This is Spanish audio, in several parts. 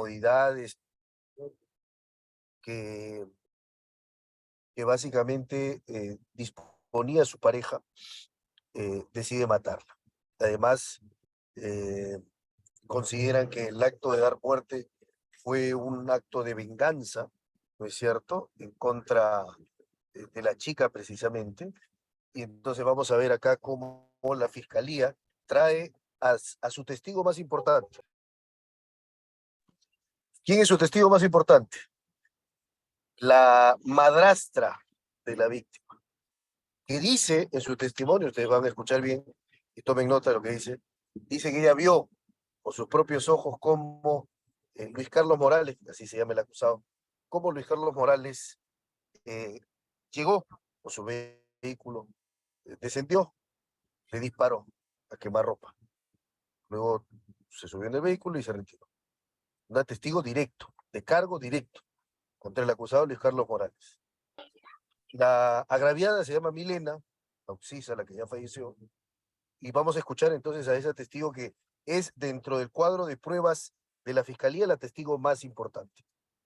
incomodidades, que, que básicamente disponía su pareja, decide matarla. Además, consideran que el acto de dar muerte fue un acto de venganza, ¿no es cierto?, en contra de la chica precisamente. Y entonces vamos a ver acá cómo la fiscalía trae a su testigo más importante. ¿Quién es su testigo más importante? La madrastra de la víctima, que dice en su testimonio, ustedes van a escuchar bien y tomen nota de lo que dice que ella vio con sus propios ojos cómo Luis Carlos Morales, así se llama el acusado, cómo Luis Carlos Morales llegó con su vehículo, descendió, le disparó a quemarropa. Luego se subió en el vehículo y se retiró. Un testigo directo, de cargo directo, contra el acusado Luis Carlos Morales. La agraviada se llama Milena, la occisa, la que ya falleció, y vamos a escuchar entonces a ese testigo que es dentro del cuadro de pruebas de la fiscalía la testigo más importante.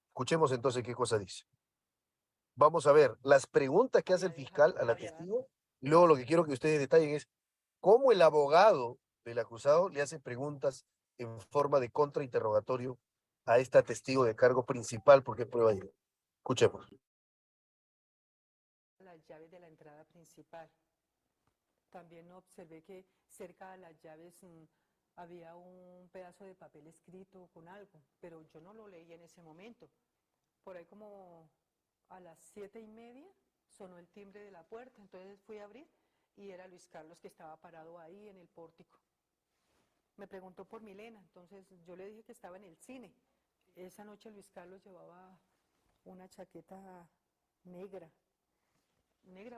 Escuchemos entonces qué cosa dice. Vamos a ver las preguntas que hace el fiscal a la testigo, y luego lo que quiero que ustedes detallen es cómo el abogado del acusado le hace preguntas en forma de contrainterrogatorio a esta testigo de cargo principal, porque es prueba de... Escuchemos. Las llaves de la entrada principal. También observé que cerca de las llaves había un pedazo de papel escrito con algo, pero yo no lo leí en ese momento. Por ahí como a las 7:30 sonó el timbre de la puerta, entonces fui a abrir y era Luis Carlos que estaba parado ahí en el pórtico. Me preguntó por Milena, entonces yo le dije que estaba en el cine. Esa noche Luis Carlos llevaba una chaqueta negra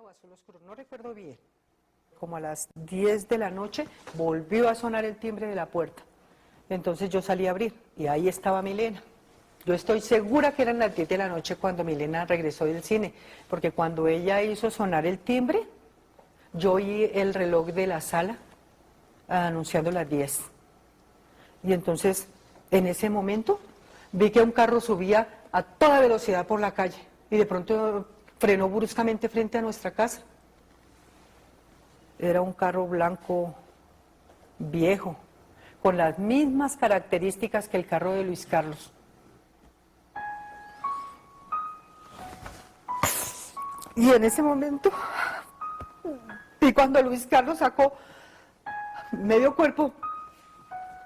o azul oscuro, no recuerdo bien. Como a las 10 de la noche volvió a sonar el timbre de la puerta. Entonces yo salí a abrir y ahí estaba Milena. Yo estoy segura que eran las 10 de la noche cuando Milena regresó del cine, porque cuando ella hizo sonar el timbre, yo oí el reloj de la sala anunciando las 10. Y entonces, en ese momento, vi que un carro subía a toda velocidad por la calle y de pronto frenó bruscamente frente a nuestra casa. Era un carro blanco viejo, con las mismas características que el carro de Luis Carlos. Y en ese momento, vi cuando Luis Carlos sacó medio cuerpo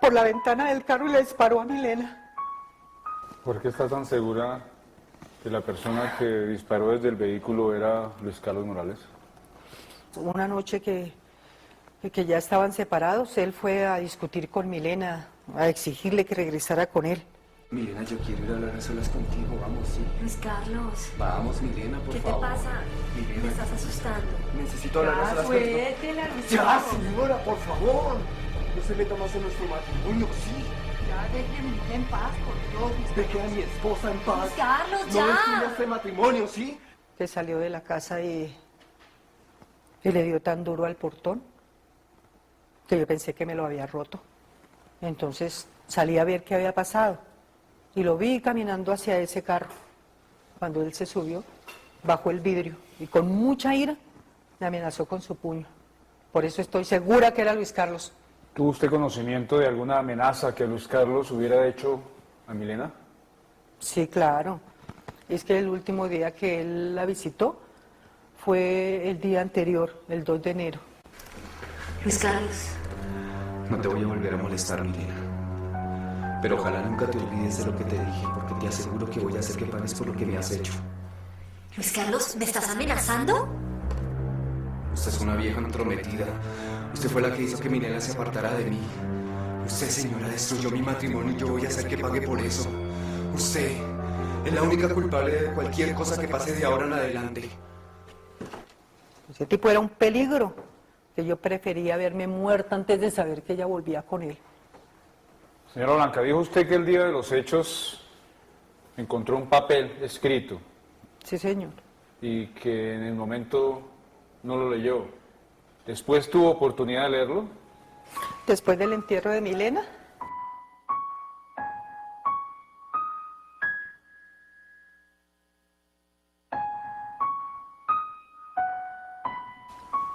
por la ventana del carro y le disparó a Milena. ¿Por qué está tan segura que la persona que disparó desde el vehículo era Luis Carlos Morales? Una noche que ya estaban separados, él fue a discutir con Milena, a exigirle que regresara con él. Milena, yo quiero ir a hablar a solas contigo, vamos, sí. Luis Carlos. Vamos, Milena, por favor. ¿Qué te pasa? Milena. Me estás asustando. Necesito hablar a solas contigo. Ya, señora, por favor. No se meta más en nuestro matrimonio, sí. Ya, déjenme en paz, por Dios. Deje a mi esposa en paz. Luis Carlos, No ya. destruya este matrimonio, ¿sí? Que salió de la casa y le dio tan duro al portón que yo pensé que me lo había roto. Entonces salí a ver qué había pasado y lo vi caminando hacia ese carro. Cuando él se subió, bajó el vidrio y con mucha ira me amenazó con su puño. Por eso estoy segura que era Luis Carlos. ¿Tuvo usted conocimiento de alguna amenaza que Luis Carlos hubiera hecho a Milena? Sí, claro. Es que el último día que él la visitó fue el día anterior, el 2 de enero. Luis Carlos. No te voy a volver a molestar, Milena. Pero ojalá nunca te olvides de lo que te dije, porque te aseguro que voy a hacer que pagues por lo que me has hecho. Luis Carlos, ¿me estás amenazando? Usted es una vieja entrometida. Usted fue la que hizo que Milena se apartara de mí. Usted, señora, destruyó mi matrimonio y yo voy a hacer que pague por eso. Usted es la única culpable de cualquier cosa que pase de ahora en adelante. Ese tipo era un peligro, que yo prefería verme muerta antes de saber que ella volvía con él. Señora Blanca, dijo usted que el día de los hechos encontró un papel escrito. Sí, señor. Y que en el momento no lo leyó. ¿Después tuvo oportunidad de leerlo? Después del entierro de Milena,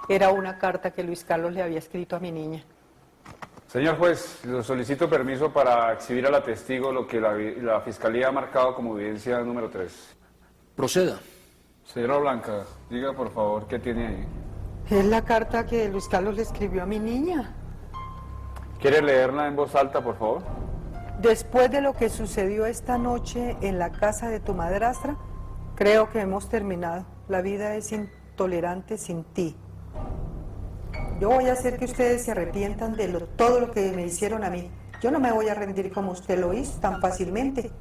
era una carta que Luis Carlos le había escrito a mi niña. Señor juez, le solicito permiso para exhibir a la testigo lo que la Fiscalía ha marcado como evidencia número 3. Proceda. Señora Blanca, diga por favor qué tiene ahí. Es la carta que Luis Carlos le escribió a mi niña. ¿Quiere leerla en voz alta, por favor? Después de lo que sucedió esta noche en la casa de tu madrastra, creo que hemos terminado. La vida es intolerante sin ti. Yo voy a hacer que ustedes se arrepientan de todo lo que me hicieron a mí. Yo no me voy a rendir como usted lo hizo tan fácilmente.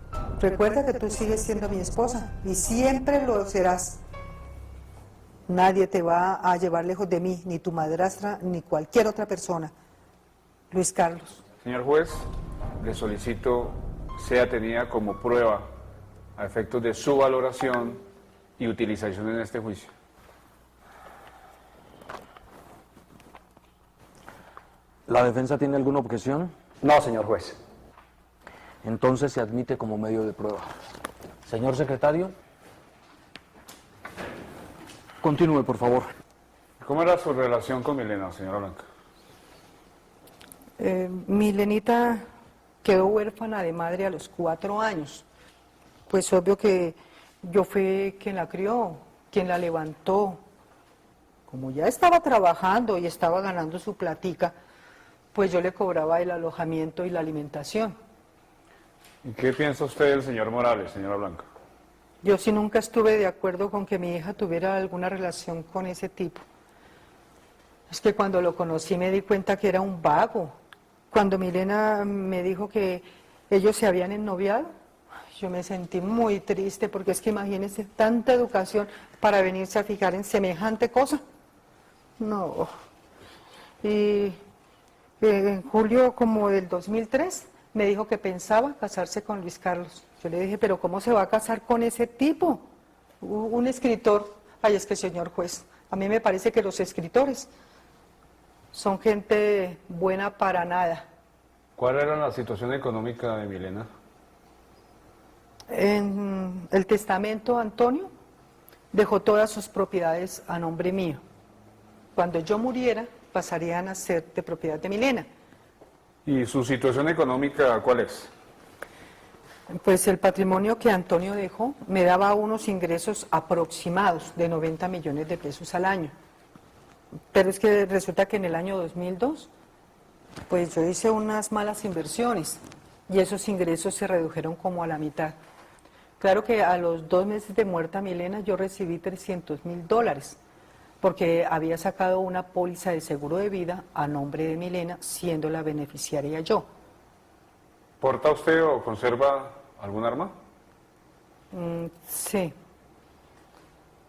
Recuerda que tú sigues siendo mi esposa y siempre lo serás. Nadie te va a llevar lejos de mí, ni tu madrastra, ni cualquier otra persona. Luis Carlos. Señor juez, le solicito sea tenida como prueba a efectos de su valoración y utilización en este juicio. ¿La defensa tiene alguna objeción? No, señor juez. Entonces se admite como medio de prueba. Señor secretario, continúe, por favor. ¿Cómo era su relación con Milena, señora Blanca? Milenita quedó huérfana de madre a los 4 años. Pues obvio que yo fui quien la crió, quien la levantó. Como ya estaba trabajando y estaba ganando su platica, pues yo le cobraba el alojamiento y la alimentación. ¿Y qué piensa usted del señor Morales, señora Blanca? Yo sí nunca estuve de acuerdo con que mi hija tuviera alguna relación con ese tipo. Es que cuando lo conocí me di cuenta que era un vago. Cuando Milena me dijo que ellos se habían ennoviado, yo me sentí muy triste porque es que imagínense tanta educación para venirse a fijar en semejante cosa. No. Y en julio como del 2003 me dijo que pensaba casarse con Luis Carlos. Yo le dije, pero ¿cómo se va a casar con ese tipo? Un escritor. Ay, es que señor juez, a mí me parece que los escritores son gente buena para nada. ¿Cuál era la situación económica de Milena? En el testamento, Antonio dejó todas sus propiedades a nombre mío. Cuando yo muriera, pasarían a ser de propiedad de Milena. ¿Y su situación económica cuál es? Pues el patrimonio que Antonio dejó me daba unos ingresos aproximados de 90 millones de pesos al año. Pero es que resulta que en el año 2002, pues yo hice unas malas inversiones y esos ingresos se redujeron como a la mitad. Claro que a los 2 meses de muerta Milena yo recibí $300.000 porque había sacado una póliza de seguro de vida a nombre de Milena, siendo la beneficiaria yo. ¿Porta usted o conserva algún arma? Sí.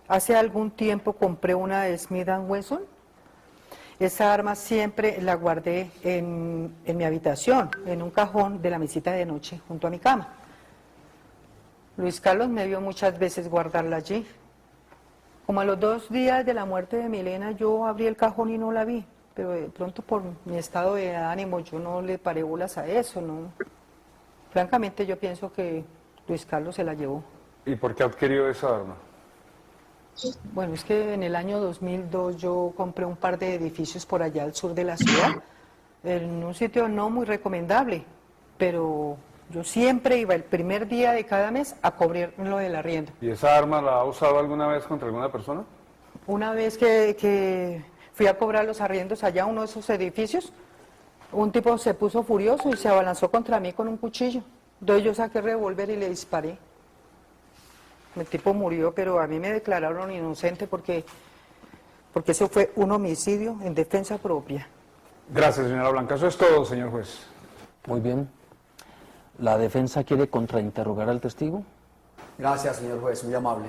Hace algún tiempo compré una Smith & Wesson. Esa arma siempre la guardé en mi habitación, en un cajón de la mesita de noche, junto a mi cama. Luis Carlos me vio muchas veces guardarla allí. Como a los 2 días de la muerte de Milena, yo abrí el cajón y no la vi. Pero de pronto por mi estado de ánimo yo no le paré bolas a eso, ¿no? Francamente yo pienso que Luis Carlos se la llevó. ¿Y por qué adquirió esa arma? Bueno, es que en el año 2002 yo compré un par de edificios por allá al sur de la ciudad, en un sitio no muy recomendable, pero yo siempre iba el primer día de cada mes a cobrar lo del arriendo. ¿Y esa arma la ha usado alguna vez contra alguna persona? Una vez que fui a cobrar los arriendos allá a uno de esos edificios, un tipo se puso furioso y se abalanzó contra mí con un cuchillo. Entonces yo saqué el revólver y le disparé. El tipo murió, pero a mí me declararon inocente porque eso fue un homicidio en defensa propia. Gracias, señora Blanca. Eso es todo, señor juez. Muy bien. ¿La defensa quiere contrainterrogar al testigo? Gracias, señor juez, muy amable.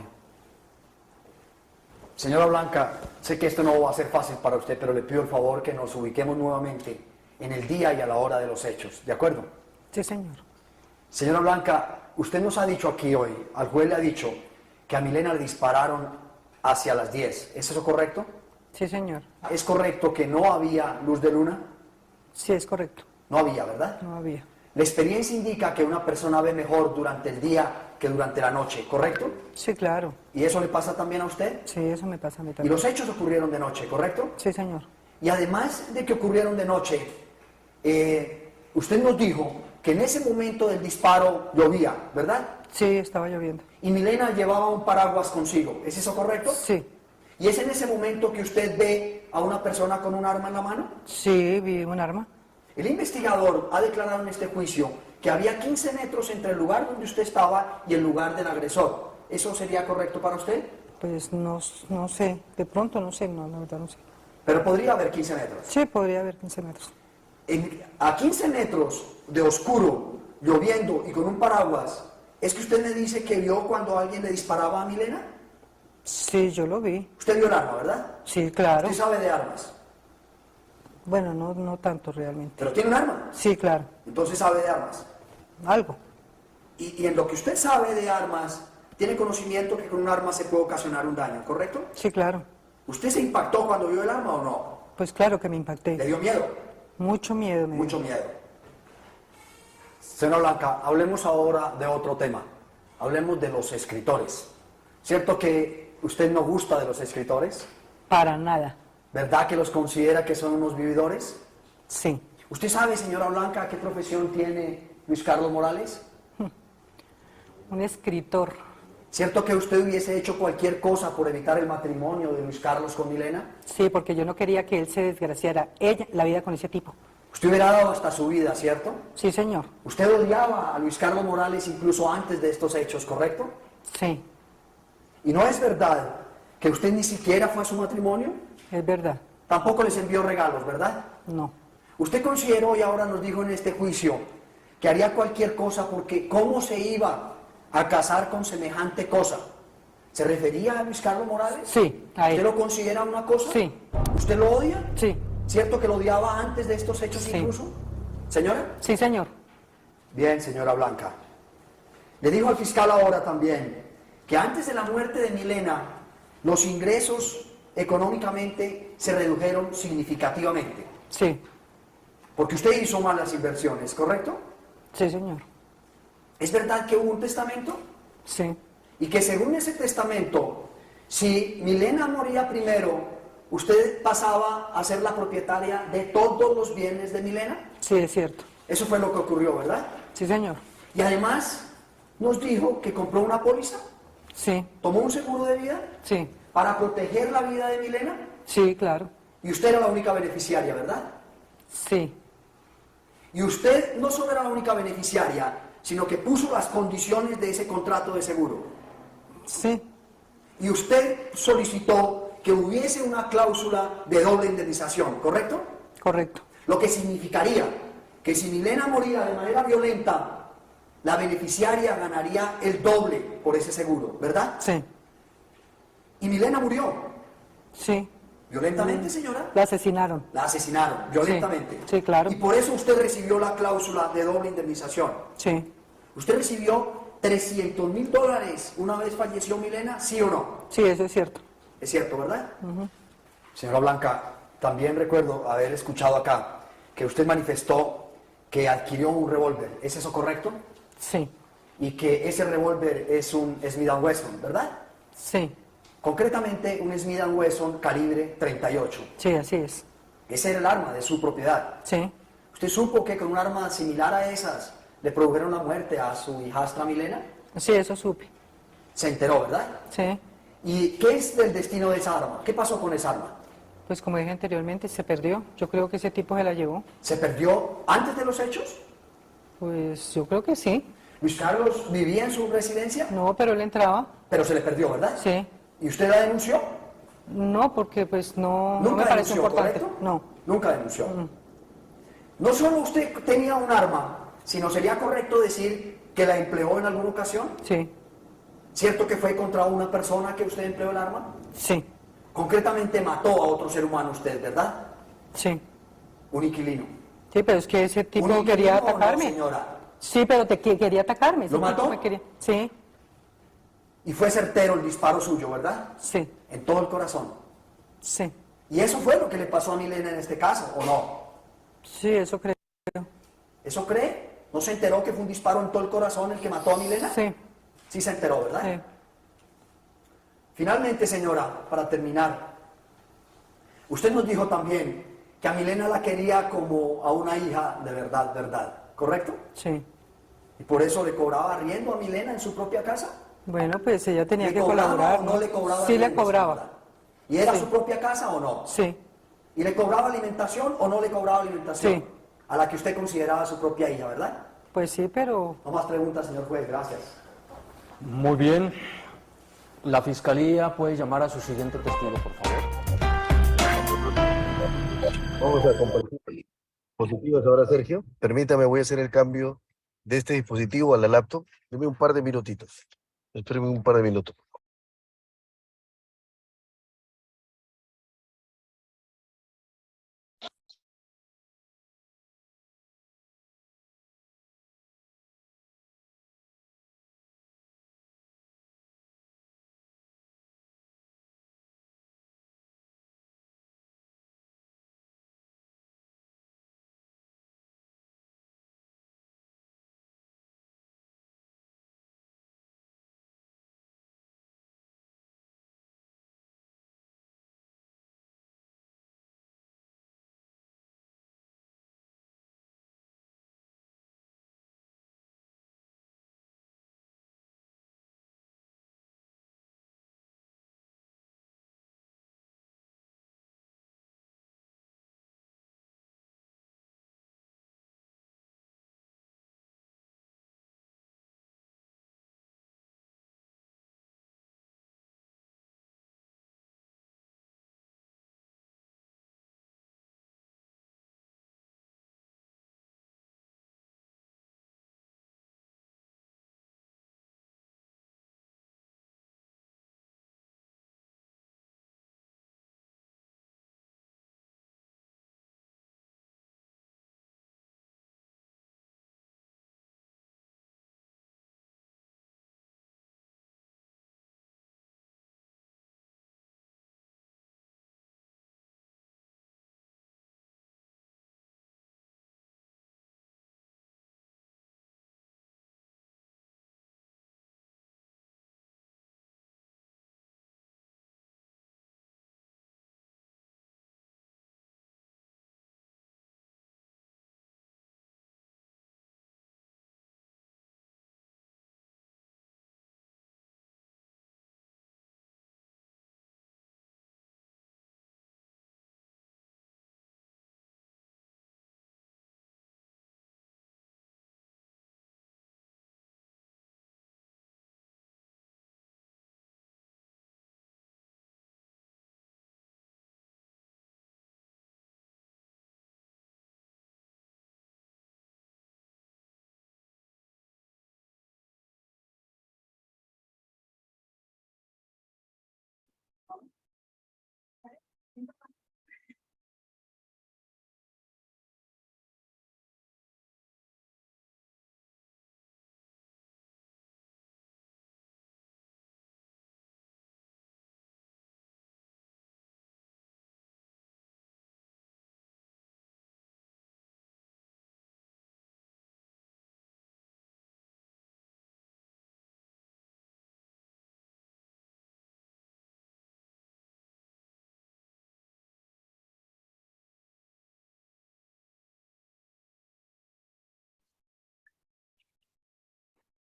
Señora Blanca, sé que esto no va a ser fácil para usted, pero le pido el favor que nos ubiquemos nuevamente en el día y a la hora de los hechos, ¿de acuerdo? Sí, señor. Señora Blanca, usted nos ha dicho aquí hoy, al juez le ha dicho que a Milena le dispararon hacia las 10. ¿Es eso correcto? Sí, señor. ¿Es correcto que no había luz de luna? Sí, es correcto. No había, ¿verdad? No había. La experiencia indica que una persona ve mejor durante el día que durante la noche, ¿correcto? Sí, claro. ¿Y eso le pasa también a usted? Sí, eso me pasa a mí Y también. los hechos ocurrieron de noche, ¿correcto? Sí, señor. Y además de que ocurrieron de noche, usted nos dijo que en ese momento del disparo llovía, ¿verdad? Sí, estaba lloviendo. Y Milena llevaba un paraguas consigo, ¿es eso correcto? Sí. ¿Y es en ese momento que usted ve a una persona con un arma en la mano? Sí, vi un arma. El investigador ha declarado en este juicio que había 15 metros entre el lugar donde usted estaba y el lugar del agresor. ¿Eso sería correcto para usted? Pues no sé. De pronto no sé, no, la verdad no sé. Pero podría haber 15 metros. Sí, podría haber 15 metros. A 15 metros de oscuro, lloviendo y con un paraguas, ¿es que usted me dice que vio cuando alguien le disparaba a Milena? Sí, yo lo vi. Usted vio el arma, ¿verdad? Sí, claro. Usted sabe de armas, Bueno, no tanto realmente. pero tiene un arma, Sí, claro. entonces sabe de armas. Algo. Y en lo que usted sabe de armas, tiene conocimiento que con un arma se puede ocasionar un daño, ¿correcto? Sí, claro. ¿Usted se impactó cuando vio el arma o no? Pues claro que me ¿Le impacté. dio miedo? Mucho miedo me dio. Mucho miedo. Señora Blanca, hablemos ahora de otro tema. Hablemos de los escritores. ¿Cierto que usted no gusta de los escritores? Para nada. ¿Verdad que los considera que son unos vividores? Sí. ¿Usted sabe, señora Blanca, qué profesión tiene Luis Carlos Morales? Un escritor. ¿Cierto que usted hubiese hecho cualquier cosa por evitar el matrimonio de Luis Carlos con Milena? Sí, porque yo no quería que él se desgraciara. Ella, la vida con ese tipo. Usted hubiera dado hasta su vida, ¿cierto? Sí, señor. Usted odiaba a Luis Carlos Morales incluso antes de estos hechos, ¿correcto? Sí, ¿Y no es verdad que usted ni siquiera fue a su matrimonio? es verdad. Tampoco les envió regalos, ¿verdad? No. Usted consideró y ahora nos dijo en este juicio que haría cualquier cosa porque ¿cómo se iba a casar con semejante cosa? ¿Se refería a Luis Carlos Morales? Sí, a ¿Usted él. lo considera una cosa? Sí. ¿Usted lo odia? Sí. ¿Cierto que lo odiaba antes de estos hechos Sí. incluso? ¿Señora? Sí, señor. Bien, señora Blanca. Le dijo al fiscal ahora también que antes de la muerte de Milena, los ingresos económicamente se redujeron significativamente, Sí. porque usted hizo malas inversiones, ¿correcto? Sí, señor. ¿Es verdad que hubo un testamento? Sí. Y que según ese testamento, si Milena moría primero, usted pasaba a ser la propietaria de todos los bienes de Milena. Sí, es cierto. Eso fue lo que ocurrió, ¿verdad? Sí, señor. Y además nos dijo que compró una póliza, Sí. tomó un seguro de vida Sí. para proteger la vida de Milena. Sí, claro. Y usted era la única beneficiaria, ¿verdad? Sí. Y usted no solo era la única beneficiaria, sino que puso las condiciones de ese contrato de seguro. Sí. Y usted solicitó que hubiese una cláusula de doble indemnización, ¿correcto? Correcto. Lo que significaría que si Milena moría de manera violenta, la beneficiaria ganaría el doble por ese seguro, ¿verdad? Sí. Y Milena murió. Sí. ¿Violentamente, señora? La asesinaron. La asesinaron, violentamente. Sí, claro. Y por eso usted recibió la cláusula de doble indemnización. Sí. ¿Usted recibió $300,000 una vez falleció Milena, sí o no? Sí, eso es cierto. Es cierto, ¿verdad? Señora Blanca, también recuerdo haber escuchado acá que usted manifestó que adquirió un revólver. ¿Es eso correcto? Sí. Y que ese revólver es un Smith & Wesson, ¿verdad? Sí. Concretamente un Smith & Wesson calibre 38. Sí, así es. Ese era el arma de su propiedad. Sí. ¿Usted supo que con un arma similar a esas le produjeron la muerte a su hijastra Milena? Sí, eso supe. Se enteró, ¿verdad? Sí. ¿Y qué es del destino de esa arma? ¿Qué pasó con esa arma? Pues como dije anteriormente, se perdió. Yo creo que ese tipo se la llevó. ¿Se perdió antes de los hechos? Pues yo creo que sí. Luis Carlos vivía en su residencia, No, pero él entraba. pero se le perdió, ¿verdad? Sí. ¿Y usted la denunció? No, porque pues no me Nunca parece denunció, importante. ¿correcto? No. Nunca denunció. No solo usted tenía un arma, sino sería correcto decir que la empleó en alguna ocasión. Sí. ¿Cierto que fue contra una persona que usted empleó el arma? Sí. Concretamente mató a otro ser humano usted, ¿verdad? Sí. Un inquilino. Sí, pero es que ese tipo ¿Un quería inquilino o no, atacarme. señora? Sí, pero quería atacarme. Ese ¿Lo tipo mató? me quería. Sí. Y fue certero el disparo suyo, ¿verdad? Sí. En todo el corazón. Sí. ¿Y eso fue lo que le pasó a Milena en este caso, o no? Sí, eso creo. ¿Eso cree? ¿No se enteró que fue un disparo en todo el corazón el que mató a Milena? Sí. Sí se enteró, ¿verdad? Sí. Finalmente, señora, para terminar, usted nos dijo también que a Milena la quería como a una hija de verdad, ¿verdad? ¿Correcto? Sí. ¿Y por eso le cobraba arriendo a Milena en su propia casa? Bueno, pues ella tenía ¿Le que cobraba colaborar, o no le cobraba Sí le arriendo, cobraba. señora? ¿Y era Sí. su propia casa o no? Sí. ¿Y le cobraba alimentación o no le cobraba alimentación? Sí. A la que usted consideraba su propia hija, ¿verdad? Pues sí, pero No más preguntas, señor juez, gracias. Muy bien. La fiscalía puede llamar a su siguiente testigo, por favor. Vamos a compartir dispositivos ahora, Sergio. Permítame, voy a hacer el cambio de este dispositivo a la laptop. Deme un par de minutitos. Espéreme un par de minutos.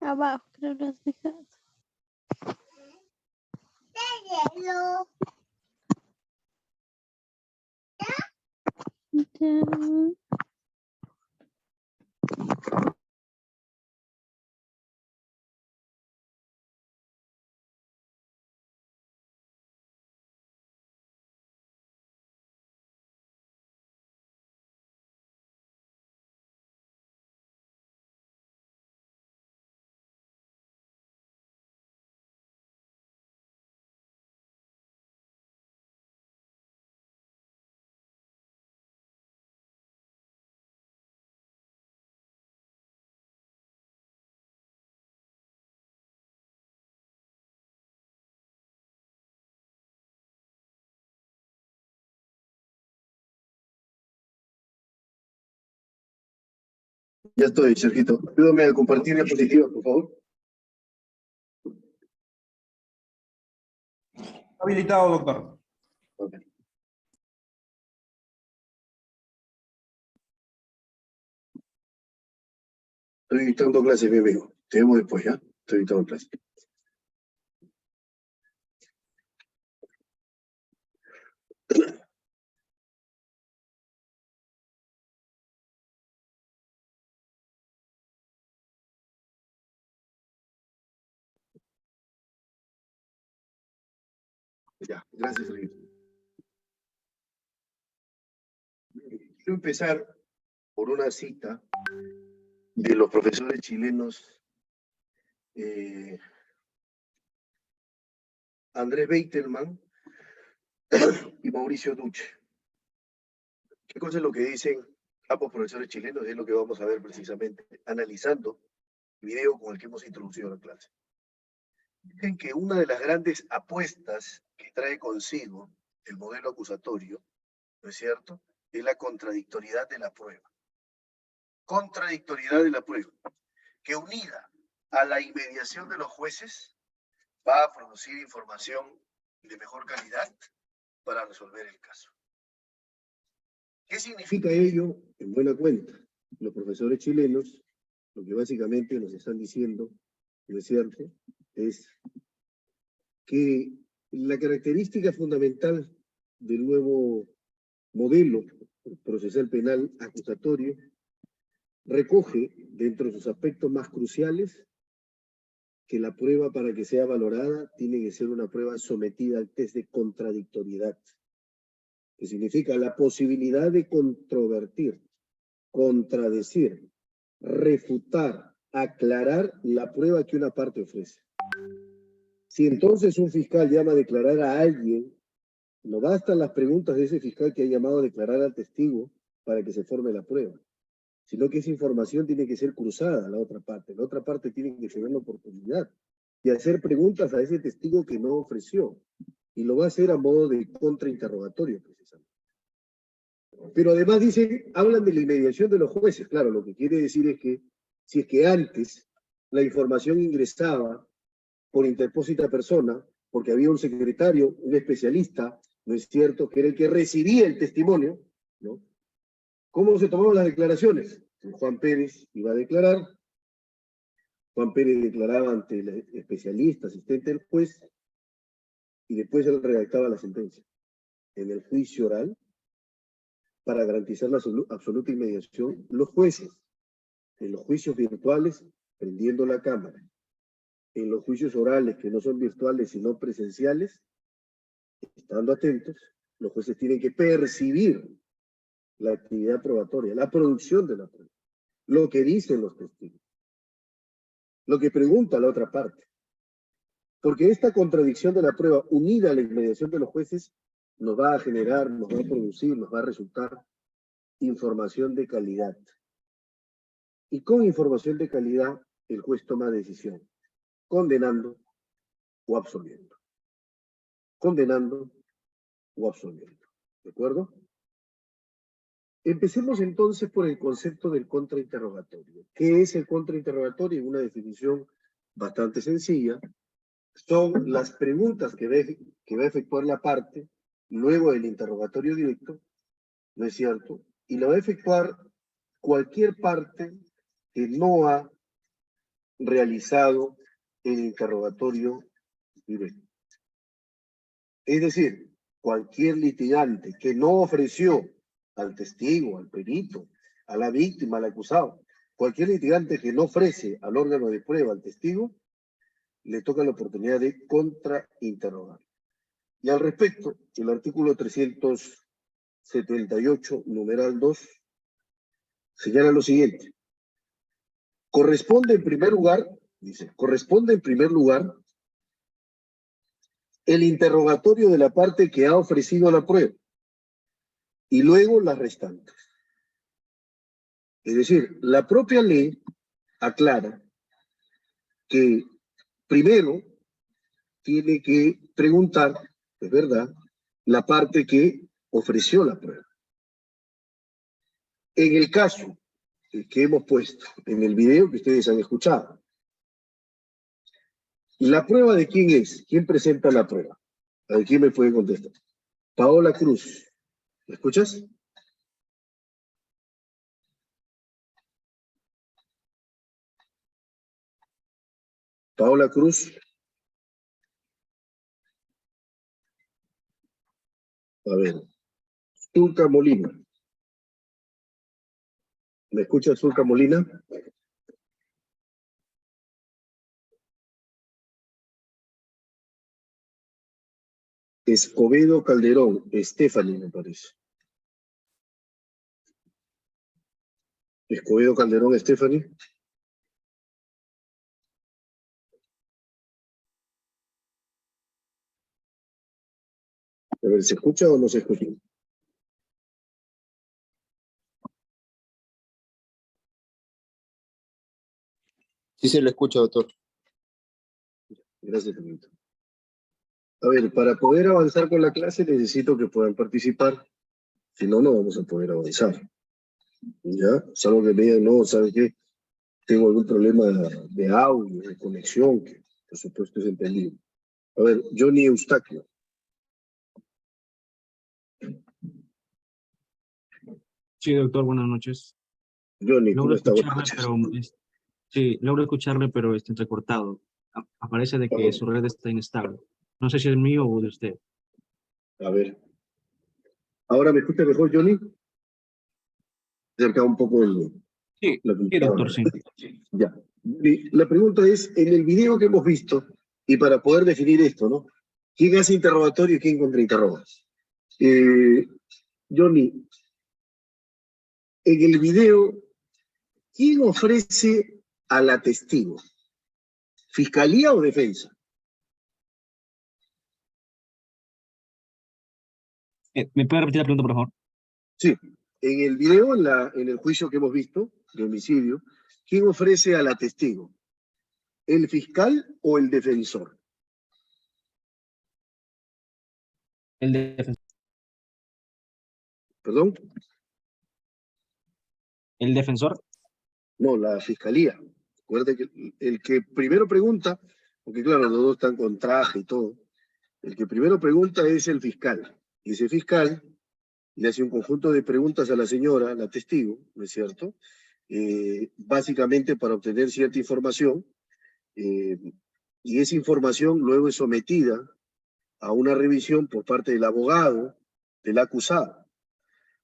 Abajo, creo que lo has dejado. Ya. Ya estoy, Sergito. Ayúdame a compartir diapositivas, por favor. Habilitado, doctor. Ok. Estoy dictando clases, mi amigo. Te vemos después, ¿ya? Estoy dictando clases. Ya, gracias, amigo. Quiero empezar por una cita de los profesores chilenos Andrés Beitelman y Mauricio Duche. ¿Qué cosa es lo que dicen ambos profesores chilenos? Es lo que vamos a ver precisamente, analizando el video con el que hemos introducido la clase. Dicen que una de las grandes apuestas que trae consigo el modelo acusatorio, ¿no es cierto?, es la contradictoriedad de la prueba. Contradictoriedad de la prueba, que unida a la inmediación de los jueces va a producir información de mejor calidad para resolver el caso. ¿Qué significa ello? En buena cuenta, los profesores chilenos, lo que básicamente nos están diciendo, ¿no es cierto?, es que la característica fundamental del nuevo modelo procesal penal acusatorio recoge dentro de sus aspectos más cruciales que la prueba, para que sea valorada, tiene que ser una prueba sometida al test de contradictoriedad, que significa la posibilidad de controvertir, contradecir, refutar, aclarar la prueba que una parte ofrece. Si entonces un fiscal llama a declarar a alguien, no bastan las preguntas de ese fiscal que ha llamado a declarar al testigo para que se forme la prueba, sino que esa información tiene que ser cruzada a la otra parte. La otra parte tiene que tener la oportunidad de hacer preguntas a ese testigo que no ofreció, y lo va a hacer a modo de contrainterrogatorio, precisamente. Pero además dicen, hablan de la inmediación de los jueces. Claro, lo que quiere decir es que si es que antes la información ingresaba por interpósita persona, porque había un secretario, un especialista, ¿no es cierto?, que era el que recibía el testimonio, ¿no? ¿Cómo se tomaban las declaraciones? Juan Pérez iba a declarar, Juan Pérez declaraba ante el especialista, asistente del juez, y después él redactaba la sentencia. En el juicio oral, para garantizar la absoluta inmediación, los jueces, en los juicios virtuales, prendiendo la cámara, en los juicios orales, que no son virtuales sino presenciales, estando atentos, los jueces tienen que percibir la actividad probatoria, la producción de la prueba, lo que dicen los testigos, lo que pregunta la otra parte. Porque esta contradicción de la prueba, unida a la inmediación de los jueces, nos va a generar, nos va a producir, nos va a resultar información de calidad. Y con información de calidad, el juez toma decisión, condenando o absolviendo. Condenando o absolviendo. ¿De acuerdo? Empecemos entonces por el concepto del contrainterrogatorio. ¿Qué es el contrainterrogatorio? Una definición bastante sencilla. Son las preguntas que va a efectuar la parte luego del interrogatorio directo, ¿no es cierto? Y lo va a efectuar cualquier parte que no ha realizado el interrogatorio directo. Es decir, cualquier litigante que no ofreció al testigo, al perito, a la víctima, al acusado, cualquier litigante que no ofrece al órgano de prueba, al testigo, le toca la oportunidad de contrainterrogar. Y al respecto, el artículo 378, numeral 2, señala lo siguiente. Corresponde en primer lugar el interrogatorio de la parte que ha ofrecido la prueba y luego las restantes. Es decir, la propia ley aclara que primero tiene que preguntar, es verdad, la parte que ofreció la prueba. En el caso que hemos puesto en el video que ustedes han escuchado, ¿la prueba de quién es? ¿Quién presenta la prueba? A ver, ¿quién me puede contestar? Paola Cruz. ¿Me escuchas? Paola Cruz. A ver. Zulca Molina. ¿Me escuchas, Zulca Molina? Escobedo Calderón. Stephanie, me parece. Escobedo Calderón, Stephanie. A ver, ¿se escucha o no se escucha? Sí se le escucha, doctor. Gracias, Benito. A ver, para poder avanzar con la clase necesito que puedan participar. Si no, no vamos a poder avanzar. ¿Ya? Salvo que me digan, no, ¿sabe qué? Tengo algún problema de audio, de conexión, que por supuesto es entendido. A ver, Johnny Eustaquio. Sí, doctor, buenas noches. Johnny, ¿cómo Logro está? Buenas escucharle, noches. pero sí, logro escucharle, pero está entrecortado. Aparece de que su red está inestable. No sé si es mío o de usted. A ver. ¿Ahora me escucha mejor, Johnny? Acerca un poco Sí, la sí, doctor, sí. Ya. La pregunta es, en el video que hemos visto, y para poder definir esto, ¿no? ¿Quién hace interrogatorio y quién contrainterroga? Johnny, en el video, ¿quién ofrece a la testigo? ¿Fiscalía o defensa? ¿Me puede repetir la pregunta, por favor? Sí. En el video, en el juicio que hemos visto, de homicidio, ¿quién ofrece a la testigo? ¿El fiscal o el defensor? El defensor. ¿Perdón? ¿El defensor? No, la fiscalía. Acuérdate que el que primero pregunta, porque claro, los dos están con traje y todo, el que primero pregunta es el fiscal. Y ese fiscal le hace un conjunto de preguntas a la señora, la testigo, ¿no es cierto? Básicamente para obtener cierta información, y esa información luego es sometida a una revisión por parte del abogado del acusado.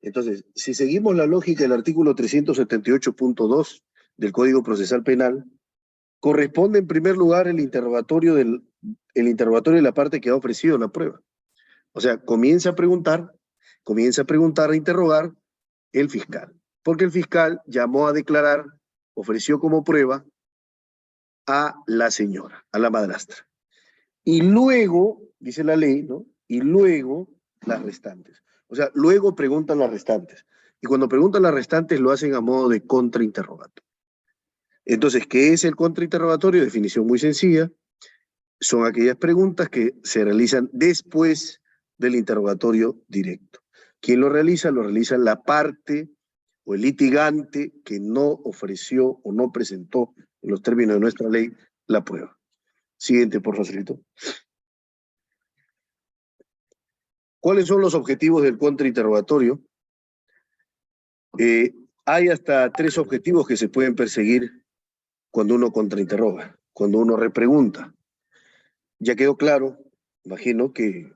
Entonces, si seguimos la lógica del artículo 378.2 del Código Procesal Penal, corresponde en primer lugar el interrogatorio de la parte que ha ofrecido la prueba. O sea, comienza a preguntar, a interrogar el fiscal, porque el fiscal llamó a declarar, ofreció como prueba a la señora, a la madrastra. Y luego, dice la ley, ¿no? Y luego las restantes. O sea, luego preguntan las restantes. Y cuando preguntan las restantes lo hacen a modo de contrainterrogatorio. Entonces, ¿qué es el contrainterrogatorio? Definición muy sencilla. Son aquellas preguntas que se realizan después del interrogatorio directo. ¿Quién lo realiza? Lo realiza la parte o el litigante que no ofreció o no presentó en los términos de nuestra ley la prueba. Siguiente, por facilito. ¿Cuáles son los objetivos del contrainterrogatorio? Hay hasta 3 objetivos que se pueden perseguir cuando uno contrainterroga, cuando uno repregunta. Ya quedó claro, imagino, que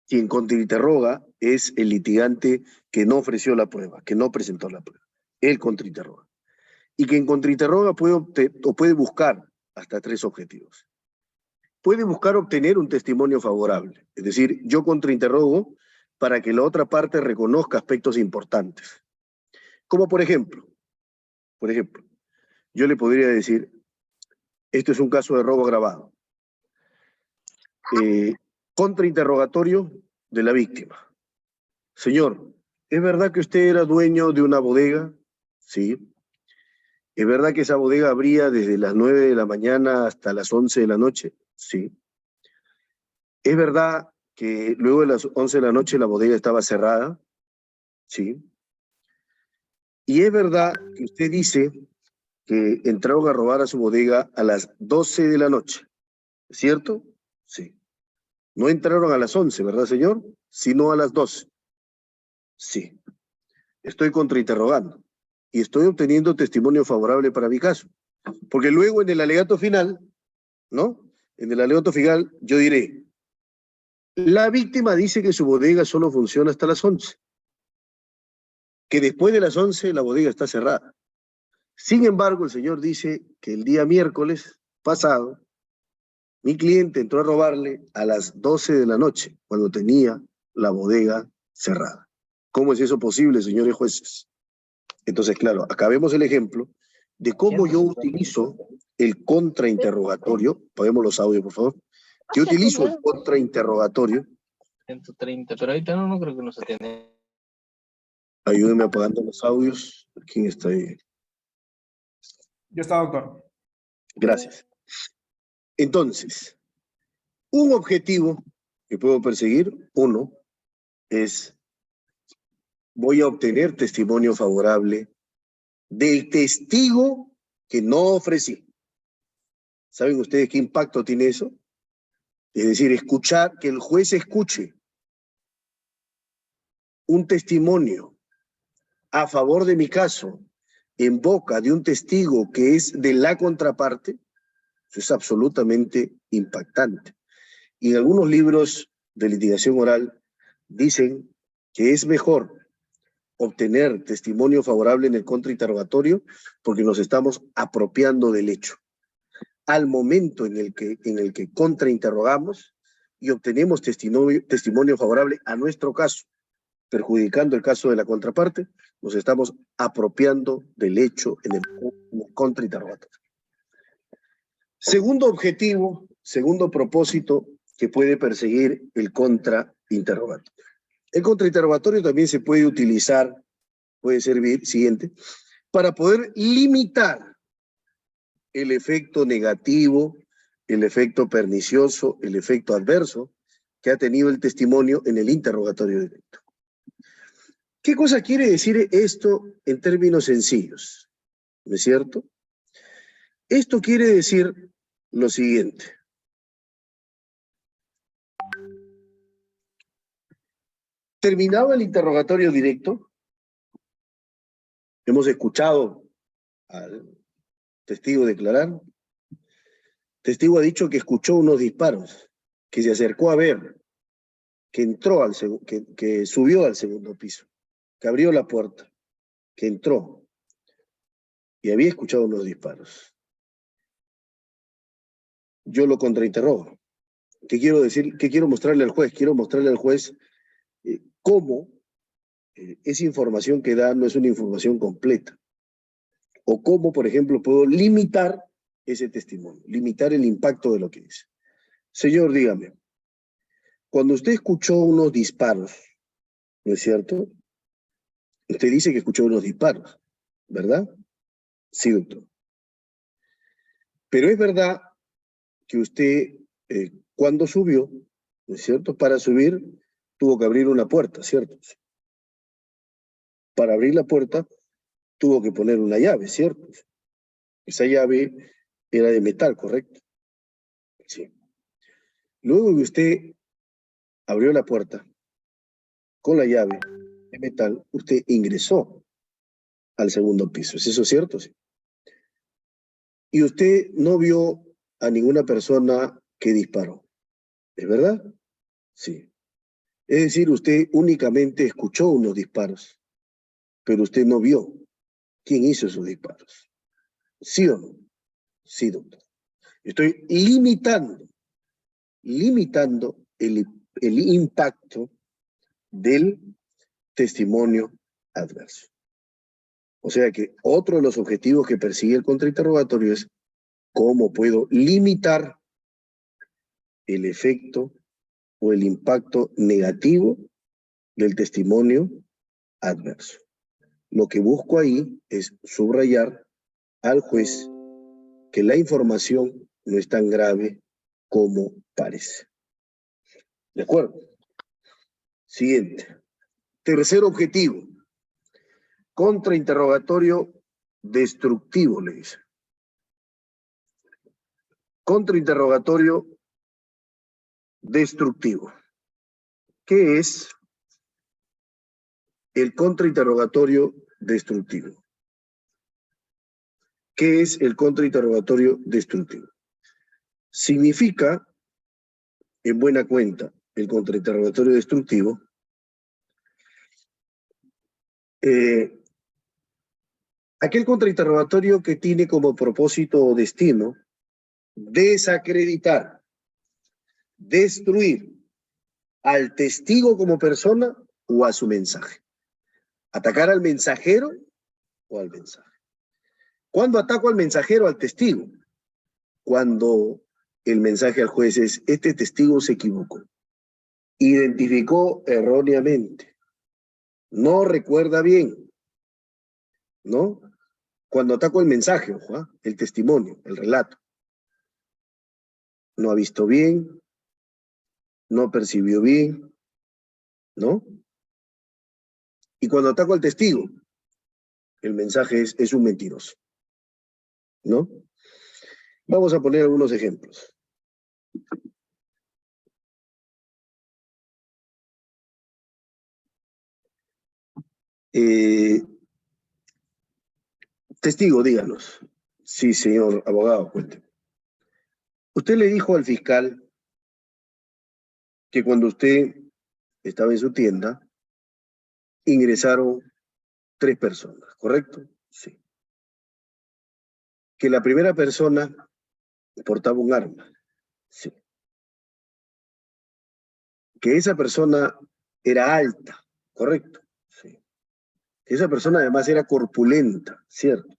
quien contrainterroga es el litigante que no ofreció la prueba, que no presentó la prueba. Él contrainterroga. Y quien contrainterroga puede buscar hasta 3 objetivos. Puede buscar obtener un testimonio favorable. Es decir, yo contrainterrogo para que la otra parte reconozca aspectos importantes. Como por ejemplo, yo le podría decir, esto es un caso de robo agravado. Contrainterrogatorio de la víctima. Señor, ¿es verdad que usted era dueño de una bodega? Sí. ¿Es verdad que esa bodega abría desde las 9 de la mañana hasta las 11 de la noche? Sí. ¿Es verdad que luego de las 11 de la noche la bodega estaba cerrada? Sí. ¿Y es verdad que usted dice que entraron a robar a su bodega a las 12 de la noche? ¿Es cierto? Sí. No entraron a las 11, ¿verdad, señor? Sino a las 12. Sí. Estoy contrainterrogando y estoy obteniendo testimonio favorable para mi caso. Porque luego en el alegato final, ¿no? En el alegato final yo diré, la víctima dice que su bodega solo funciona hasta las 11, que después de las 11 la bodega está cerrada. Sin embargo, el señor dice que el día miércoles pasado, mi cliente entró a robarle a las 12 de la noche, cuando tenía la bodega cerrada. ¿Cómo es eso posible, señores jueces? Entonces, claro, acá vemos el ejemplo de cómo yo utilizo el contrainterrogatorio. Ponemos los audios, por favor. Yo utilizo el contrainterrogatorio. 130, pero ahorita no creo que no se tiene. Ayúdenme apagando los audios. ¿Quién está ahí? Yo está, doctor. Gracias. Entonces, un objetivo que puedo perseguir, uno, es voy a obtener testimonio favorable del testigo que no ofrecí. ¿Saben ustedes qué impacto tiene eso? Es decir, escuchar, que el juez escuche un testimonio a favor de mi caso en boca de un testigo que es de la contraparte. Eso es absolutamente impactante. Y en algunos libros de litigación oral dicen que es mejor obtener testimonio favorable en el contrainterrogatorio porque nos estamos apropiando del hecho. Al momento en el que contrainterrogamos y obtenemos testimonio favorable a nuestro caso, perjudicando el caso de la contraparte, nos estamos apropiando del hecho en el contrainterrogatorio. Segundo objetivo, segundo propósito que puede perseguir el contrainterrogatorio. El contrainterrogatorio también se puede utilizar, puede servir, siguiente, para poder limitar el efecto negativo, el efecto pernicioso, el efecto adverso que ha tenido el testimonio en el interrogatorio directo. ¿Qué cosa quiere decir esto en términos sencillos? ¿No es cierto? Esto quiere decir lo siguiente. Terminado el interrogatorio directo, hemos escuchado al testigo declarar. Testigo ha dicho que escuchó unos disparos, que se acercó a ver, que entró que subió al segundo piso, que abrió la puerta, que entró y había escuchado unos disparos. Yo lo contrainterrogo. ¿Qué quiero decir? ¿Qué quiero mostrarle al juez? Quiero mostrarle al juez cómo esa información que da no es una información completa. O cómo, por ejemplo, puedo limitar ese testimonio, limitar el impacto de lo que dice. Señor, dígame, cuando usted escuchó unos disparos, ¿no es cierto? Usted dice que escuchó unos disparos, ¿verdad? Sí, doctor. Pero es verdad que usted, cuando subió, ¿no es cierto? Para subir, tuvo que abrir una puerta, ¿cierto? Para abrir la puerta, tuvo que poner una llave, ¿cierto? Esa llave era de metal, ¿correcto? Sí. Luego que usted abrió la puerta con la llave de metal, usted ingresó al segundo piso. ¿Es eso cierto? Sí. Y usted no vio a ninguna persona que disparó. ¿Es verdad? Sí. Es decir, usted únicamente escuchó unos disparos, pero usted no vio quién hizo esos disparos. ¿Sí o no? Sí, doctor. Estoy limitando el impacto del testimonio adverso. O sea que otro de los objetivos que persigue el contrainterrogatorio es cómo puedo limitar el efecto o el impacto negativo del testimonio adverso. Lo que busco ahí es subrayar al juez que la información no es tan grave como parece. ¿De acuerdo? Siguiente. Tercer objetivo. Contrainterrogatorio destructivo, le dice. Contrainterrogatorio destructivo. ¿Qué es el contrainterrogatorio destructivo? ¿Qué es el contrainterrogatorio destructivo? Significa, en buena cuenta, el contrainterrogatorio destructivo, aquel contrainterrogatorio que tiene como propósito o destino desacreditar, destruir al testigo como persona o a su mensaje. Atacar al mensajero o al mensaje. ¿Cuándo ataco al mensajero, al testigo? Cuando el mensaje al juez es: este testigo se equivocó, identificó erróneamente, no recuerda bien, ¿no? Cuando ataco el mensaje, ojo, ¿eh? El testimonio, el relato. No ha visto bien, no percibió bien, ¿no? Y cuando ataco al testigo, el mensaje es un mentiroso, ¿no? Vamos a poner algunos ejemplos. Testigo, díganos. Sí, señor abogado, cuénteme. Usted le dijo al fiscal que cuando usted estaba en su tienda, ingresaron 3 personas, ¿correcto? Sí. Que la primera persona portaba un arma. Sí. Que esa persona era alta, ¿correcto? Sí. Que esa persona además era corpulenta, ¿cierto?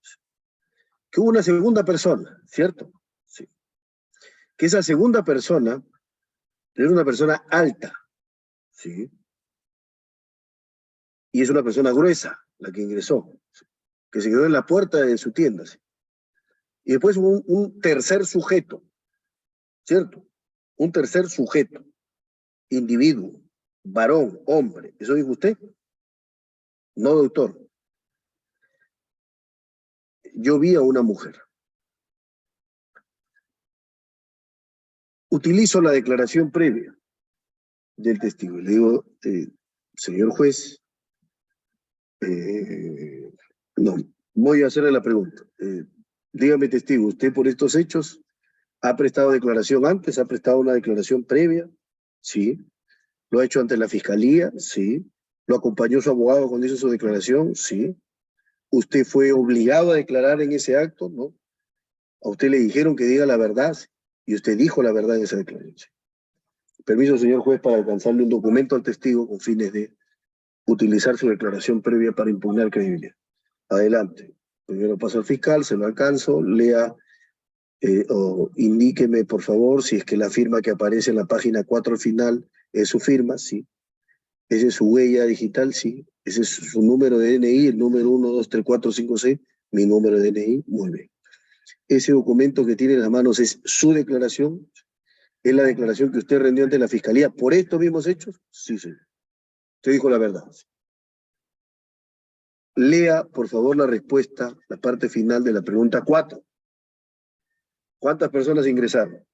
Que hubo una segunda persona, ¿cierto? Sí. Que esa segunda persona era una persona alta, ¿sí? Y es una persona gruesa la que ingresó, ¿sí? Que se quedó en la puerta de su tienda, ¿sí? Y después hubo un tercer sujeto, ¿cierto? Un tercer sujeto, individuo, varón, hombre. ¿Eso dijo usted? No, doctor. Yo vi a una mujer. Utilizo la declaración previa del testigo. Le digo, señor juez, no, voy a hacerle la pregunta. Dígame, testigo, ¿usted por estos hechos ha prestado declaración antes? ¿Ha prestado una declaración previa? Sí. ¿Lo ha hecho ante la fiscalía? Sí. ¿Lo acompañó su abogado cuando hizo su declaración? Sí. ¿Usted fue obligado a declarar en ese acto? No. ¿A usted le dijeron que diga la verdad? Y usted dijo la verdad en esa declaración. Permiso, señor juez, para alcanzarle un documento al testigo con fines de utilizar su declaración previa para impugnar credibilidad. Adelante. Primero paso al fiscal, se lo alcanzo, lea o indíqueme, por favor, si es que la firma que aparece en la página 4 al final es su firma, sí. Esa es su huella digital, sí. Ese es su número de DNI, el número 1, 2, 3, 4, 5, 6, mi número de DNI, muy bien. Ese documento que tiene en las manos es su declaración, es la declaración que usted rindió ante la fiscalía por estos mismos hechos, sí, señor. Usted dijo la verdad. Lea, por favor, la respuesta, la parte final de la pregunta 4. ¿Cuántas personas ingresaron?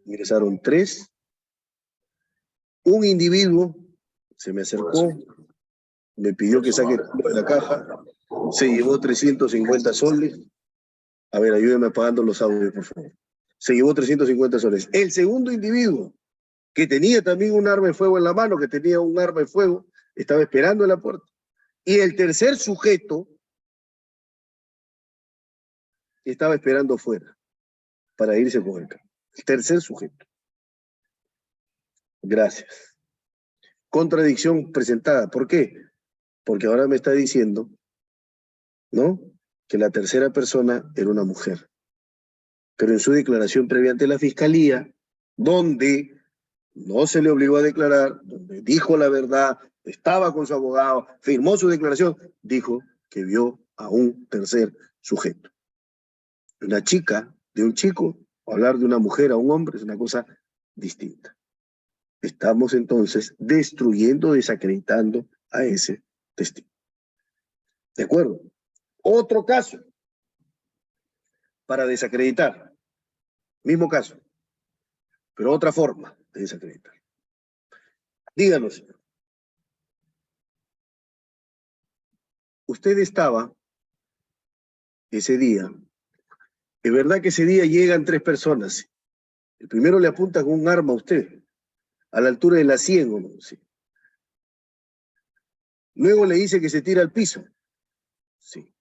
Ingresaron 3. Un individuo se me acercó, me pidió que saque el dinero de la caja, se llevó 350 soles. A ver, ayúdeme apagando los audios, por favor. Se llevó 350 soles. El segundo individuo, que tenía también un arma de fuego en la mano, que tenía un arma de fuego, estaba esperando en la puerta. Y el tercer sujeto estaba esperando fuera para irse con el carro. El tercer sujeto. Gracias. Contradicción presentada. ¿Por qué? Porque ahora me está diciendo, ¿no?, que la tercera persona era una mujer. Pero en su declaración previa ante la fiscalía, donde no se le obligó a declarar, donde dijo la verdad, estaba con su abogado, firmó su declaración, dijo que vio a un tercer sujeto. Una chica de un chico, hablar de una mujer a un hombre es una cosa distinta. Estamos entonces destruyendo, desacreditando a ese testigo. ¿De acuerdo? Otro caso para desacreditar. Mismo caso, pero otra forma. desacreditar. Díganos, señor. Usted estaba ese día. Es verdad que ese día llegan 3 personas. El primero le apunta con un arma a usted, a la altura de la 100, ¿o no? Sí. Luego le dice que se tira al piso. Sí.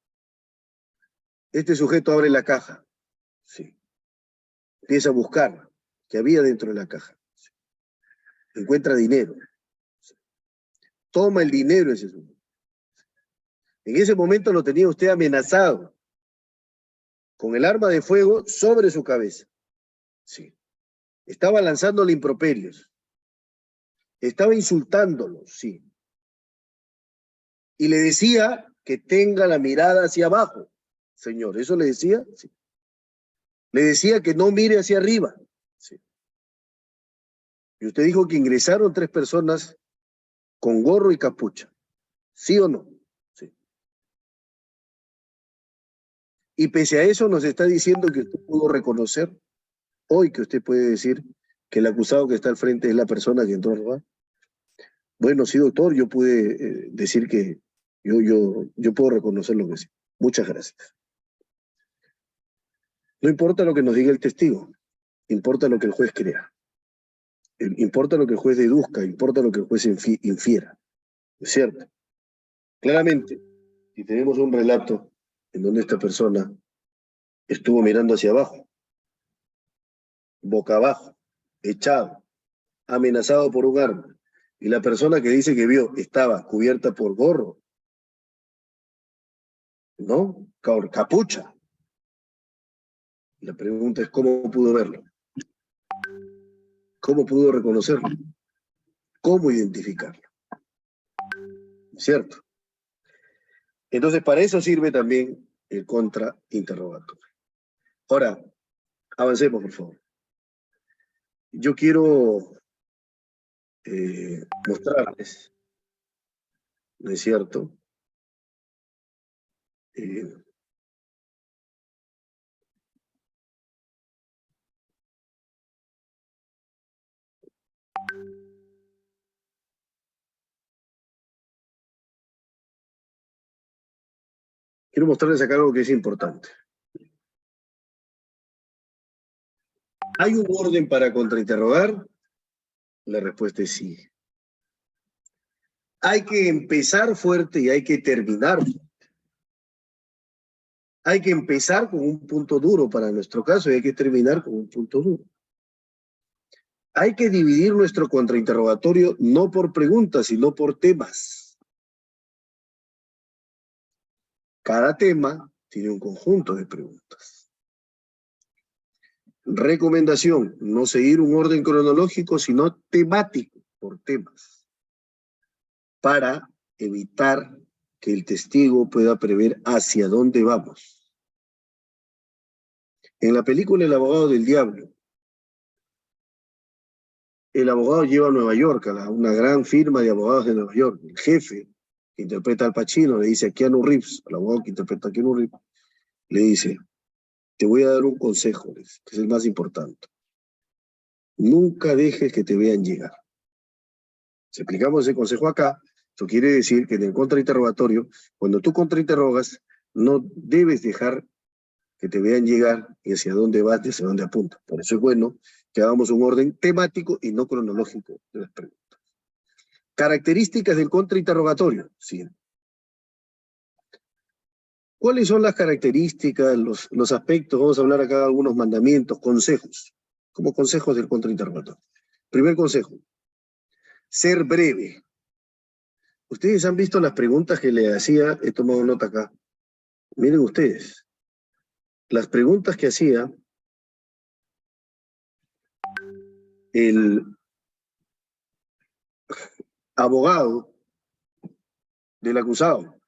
Este sujeto abre la caja. Sí. Empieza a buscar qué había dentro de la caja. Sí. Encuentra dinero. Sí. Toma el dinero ese sujeto. En ese momento lo tenía usted amenazado con el arma de fuego sobre su cabeza. Sí. Estaba lanzándole improperios. Estaba insultándolo, sí. Y le decía que tenga la mirada hacia abajo, señor. ¿Eso le decía? Sí. Le decía que no mire hacia arriba. Sí. Y usted dijo que ingresaron 3 personas con gorro y capucha. ¿Sí o no? Sí. Y pese a eso nos está diciendo que usted pudo reconocer hoy, que usted puede decir que el acusado que está al frente es la persona que entró a robar. Bueno, sí, doctor, yo pude decir que yo puedo reconocer lo que sí. Muchas gracias. No importa lo que nos diga el testigo, importa lo que el juez crea. Importa lo que el juez deduzca, importa lo que el juez infiera. ¿Es cierto? Claramente, si tenemos un relato en donde esta persona estuvo mirando hacia abajo, boca abajo, echado, amenazado por un arma, y la persona que dice que vio estaba cubierta por gorro, ¿no? Capucha. La pregunta es, ¿cómo pudo verlo? ¿Cómo pudo reconocerlo? ¿Cómo identificarlo? ¿Cierto? Entonces, para eso sirve también el contrainterrogatorio. Ahora, avancemos, por favor. Yo quiero mostrarles, ¿no es cierto? Quiero mostrarles acá algo que es importante. ¿Hay un orden para contrainterrogar? La respuesta es sí. Hay que empezar fuerte y hay que terminar fuerte. Hay que empezar con un punto duro para nuestro caso y hay que terminar con un punto duro. Hay que dividir nuestro contrainterrogatorio no por preguntas, sino por temas. Cada tema tiene un conjunto de preguntas. Recomendación, no seguir un orden cronológico, sino temático, por temas, para evitar que el testigo pueda prever hacia dónde vamos. En la película El abogado del diablo, el abogado lleva a Nueva York, a una gran firma de abogados de Nueva York. El jefe, que interpreta al Pacino, le dice a Keanu Reeves, al abogado que interpreta a Keanu Reeves, le dice, te voy a dar un consejo, que es el más importante. Nunca dejes que te vean llegar. Si aplicamos ese consejo acá, eso quiere decir que en el contrainterrogatorio, cuando tú contrainterrogas, no debes dejar que te vean llegar y hacia dónde vas y hacia dónde apuntas. Por eso es bueno que hagamos un orden temático y no cronológico de las preguntas. Características del contrainterrogatorio. Sí. ¿Cuáles son las características, los aspectos? Vamos a hablar acá de algunos mandamientos, consejos, como consejos del contrainterrogatorio. Primer consejo, ser breve. Ustedes han visto las preguntas que le hacía, he tomado nota acá. Miren ustedes, las preguntas que hacía el abogado del acusado.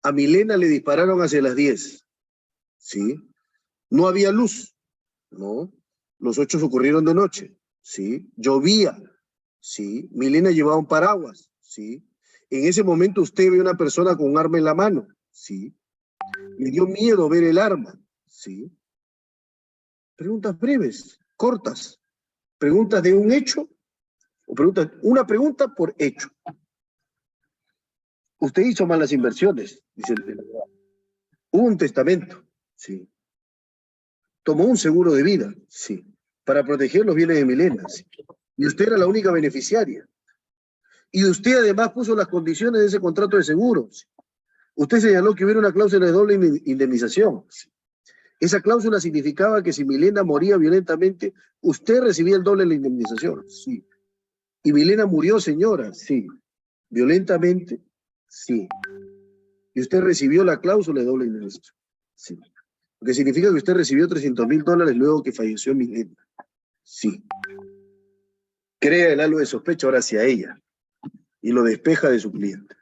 A Milena le dispararon hacia las 10, ¿sí? No había luz, ¿no? Los hechos ocurrieron de noche, ¿sí? Llovía, ¿sí? Milena llevaba un paraguas, ¿sí? En ese momento usted ve a una persona con un arma en la mano, ¿sí? Le dio miedo ver el arma, ¿sí? Preguntas breves, cortas. Preguntas de un hecho, o preguntas, una pregunta por hecho. Usted hizo malas inversiones, dice el abogado. Hubo un testamento, sí. Tomó un seguro de vida, sí, para proteger los bienes de Milena, sí. Y usted era la única beneficiaria. Y usted además puso las condiciones de ese contrato de seguro. Sí. Usted señaló que hubiera una cláusula de doble indemnización. Sí. Esa cláusula significaba que si Milena moría violentamente, usted recibía el doble de la indemnización. Sí. Y Milena murió, señora, sí. Violentamente, sí. Y usted recibió la cláusula de doble indemnización. Sí. Lo que significa que usted recibió $300.000 luego que falleció Milena. Sí. Crea el halo de sospecha ahora hacia ella y lo despeja de su cliente.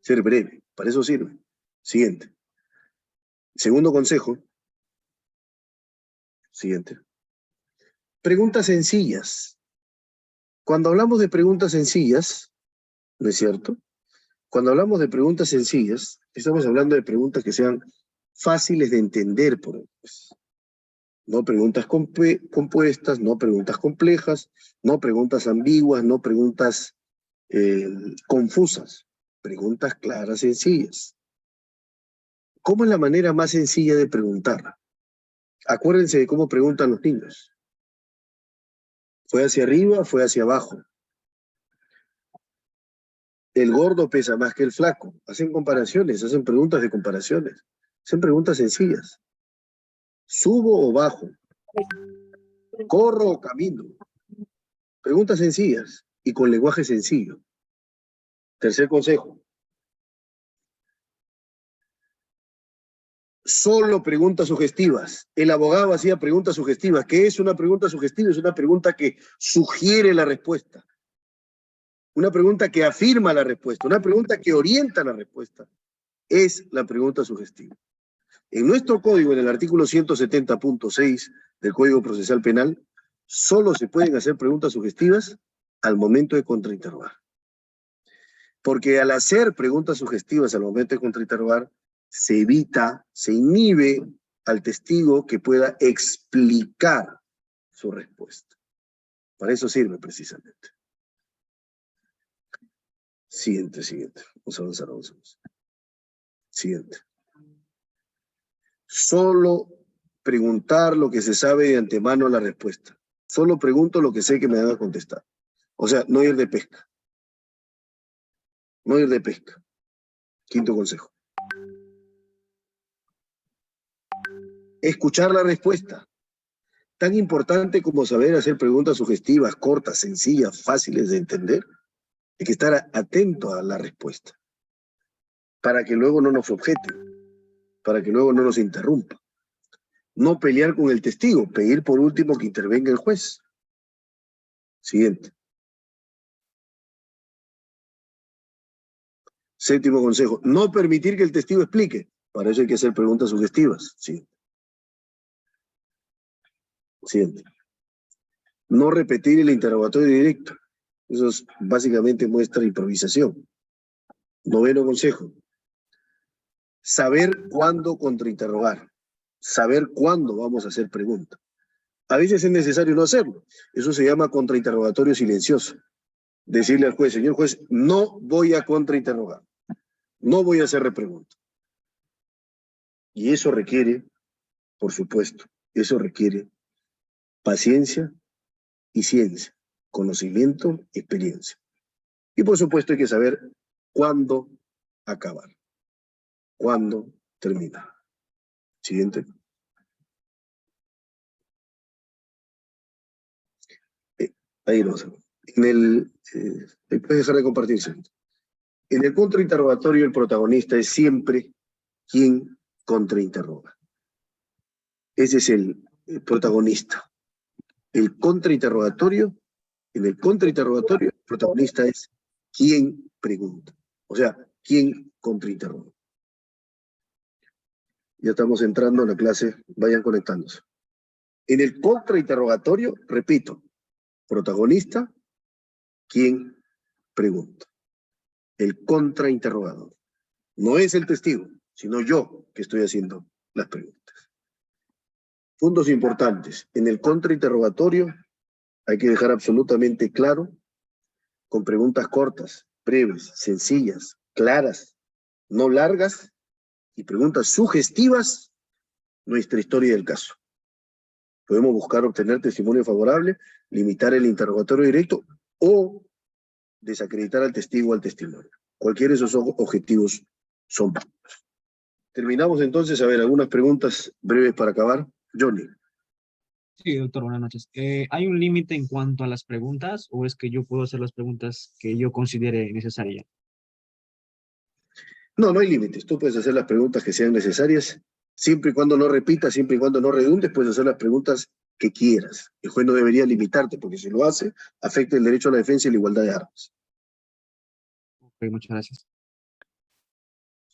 Ser breve, para eso sirve. Siguiente. Segundo consejo. Siguiente. Preguntas sencillas. Cuando hablamos de preguntas sencillas, ¿no es cierto? Cuando hablamos de preguntas sencillas, estamos hablando de preguntas que sean fáciles de entender por ellos. No preguntas compuestas, no preguntas complejas, no preguntas ambiguas, no preguntas confusas. Preguntas claras, sencillas. ¿Cómo es la manera más sencilla de preguntar? Acuérdense de cómo preguntan los niños. ¿Fue hacia arriba? ¿Fue hacia abajo? El gordo pesa más que el flaco. Hacen comparaciones, hacen preguntas de comparaciones. Hacen preguntas sencillas. ¿Subo o bajo? ¿Corro o camino? Preguntas sencillas y con lenguaje sencillo. Tercer consejo. Solo preguntas sugestivas. El abogado hacía preguntas sugestivas. ¿Qué es una pregunta sugestiva? Es una pregunta que sugiere la respuesta. Una pregunta que afirma la respuesta. Una pregunta que orienta la respuesta. Es la pregunta sugestiva. En nuestro código, en el artículo 170.6 del Código Procesal Penal, solo se pueden hacer preguntas sugestivas al momento de contrainterrogar. Porque al hacer preguntas sugestivas al momento de contrainterrogar, se evita, se inhibe al testigo que pueda explicar su respuesta. Para eso sirve precisamente. Siguiente. Vamos a avanzar. Siguiente. Solo preguntar lo que se sabe de antemano la respuesta. Solo pregunto lo que sé que me van a contestar. O sea, no ir de pesca. No ir de pesca. Quinto consejo. Escuchar la respuesta. Tan importante como saber hacer preguntas sugestivas, cortas, sencillas, fáciles de entender, hay que estar atento a la respuesta. Para que luego no nos objeten. Para que luego no nos interrumpa. No pelear con el testigo, pedir por último que intervenga el juez. Siguiente. Séptimo consejo, no permitir que el testigo explique. Para eso hay que hacer preguntas sugestivas. Siguiente. No repetir el interrogatorio directo. Eso es básicamente muestra improvisación. Noveno consejo. Saber cuándo contrainterrogar. Saber cuándo vamos a hacer preguntas. A veces es necesario no hacerlo. Eso se llama contrainterrogatorio silencioso. Decirle al juez, señor juez, no voy a contrainterrogar. No voy a hacer repregunta. Y eso requiere, por supuesto, eso requiere paciencia y ciencia, conocimiento y experiencia. Y por supuesto hay que saber cuándo acabar, cuándo terminar. Siguiente. Ahí lo hacemos. Puedes dejar de compartirse. En el contrainterrogatorio el protagonista es siempre quien contrainterroga. Ese es el protagonista. El contrainterrogatorio, en el contrainterrogatorio el protagonista es quien pregunta. O sea, quien contrainterroga. Ya estamos entrando en la clase, vayan conectándose. En el contrainterrogatorio, repito, protagonista, quien pregunta. El contrainterrogador. No es el testigo, sino yo que estoy haciendo las preguntas. Puntos importantes. En el contrainterrogatorio, Hay que dejar absolutamente claro, con preguntas cortas, breves, sencillas, claras, no largas, y preguntas sugestivas, nuestra historia del caso. Podemos buscar obtener testimonio favorable, limitar el interrogatorio directo o desacreditar al testigo o al testimonio. Cualquiera de esos objetivos son válidos. Terminamos entonces, a ver, algunas preguntas breves para acabar. Johnny. Sí, doctor, buenas noches. ¿Hay un límite en cuanto a las preguntas o es que yo puedo hacer las preguntas que yo considere necesarias? No, no hay límites. Tú puedes hacer las preguntas que sean necesarias, siempre y cuando no repitas, siempre y cuando no redundes, puedes hacer las preguntas que quieras. El juez no debería limitarte, porque si lo hace, afecta el derecho a la defensa y la igualdad de armas. Ok, muchas gracias.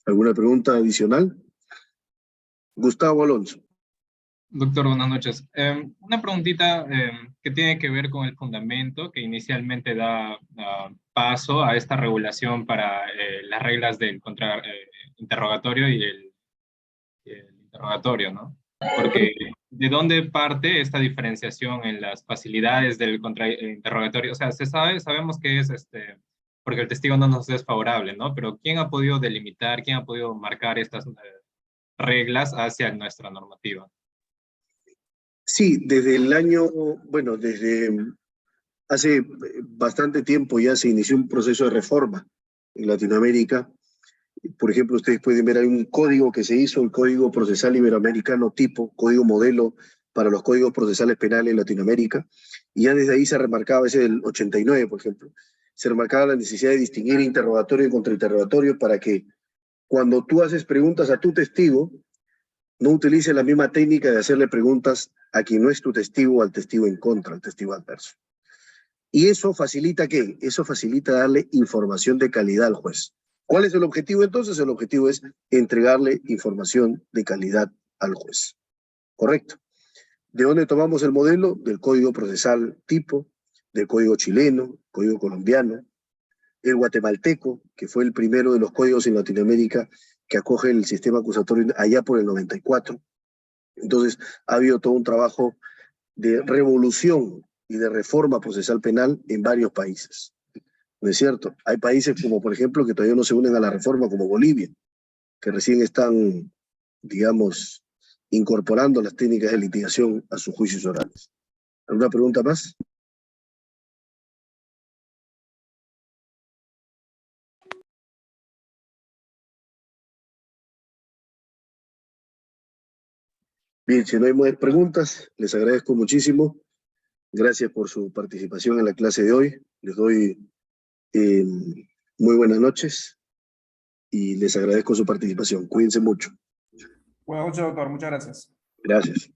¿Alguna pregunta adicional? Gustavo Alonso. Doctor, buenas noches. Una preguntita que tiene que ver con el fundamento que inicialmente da paso a esta regulación para las reglas del interrogatorio y el interrogatorio, ¿no? Porque ¿de dónde parte esta diferenciación en las facilidades del interrogatorio? O sea, sabemos que es porque el testigo no nos es favorable, ¿no? Pero ¿quién ha podido delimitar, quién ha podido marcar estas reglas hacia nuestra normativa? Sí, desde el año, bueno, desde hace bastante tiempo ya se inició un proceso de reforma en Latinoamérica. Por ejemplo, ustedes pueden ver, hay un código que se hizo, el Código Procesal Iberoamericano tipo, código modelo para los códigos procesales penales en Latinoamérica, y ya desde ahí se remarcaba, ese del 89, por ejemplo, se remarcaba la necesidad de distinguir interrogatorio y contrainterrogatorio para que cuando tú haces preguntas a tu testigo, no utilice la misma técnica de hacerle preguntas a quien no es tu testigo o al testigo en contra, al testigo adverso. ¿Y eso facilita qué? Eso facilita darle información de calidad al juez. ¿Cuál es el objetivo entonces? El objetivo es entregarle información de calidad al juez. ¿Correcto? ¿De dónde tomamos el modelo? Del Código Procesal tipo, del Código chileno, Código colombiano, el guatemalteco, que fue el primero de los códigos en Latinoamérica que acoge el sistema acusatorio allá por el 94. Entonces, ha habido todo un trabajo de revolución y de reforma procesal penal en varios países. ¿No es cierto? Hay países como, por ejemplo, que todavía no se unen a la reforma, como Bolivia, que recién están, digamos, incorporando las técnicas de litigación a sus juicios orales. ¿Alguna pregunta más? Bien, si no hay más preguntas, les agradezco muchísimo. Gracias por su participación en la clase de hoy. Les doy muy buenas noches y les agradezco su participación. Cuídense mucho. Buenas noches, doctor. Muchas gracias. Gracias.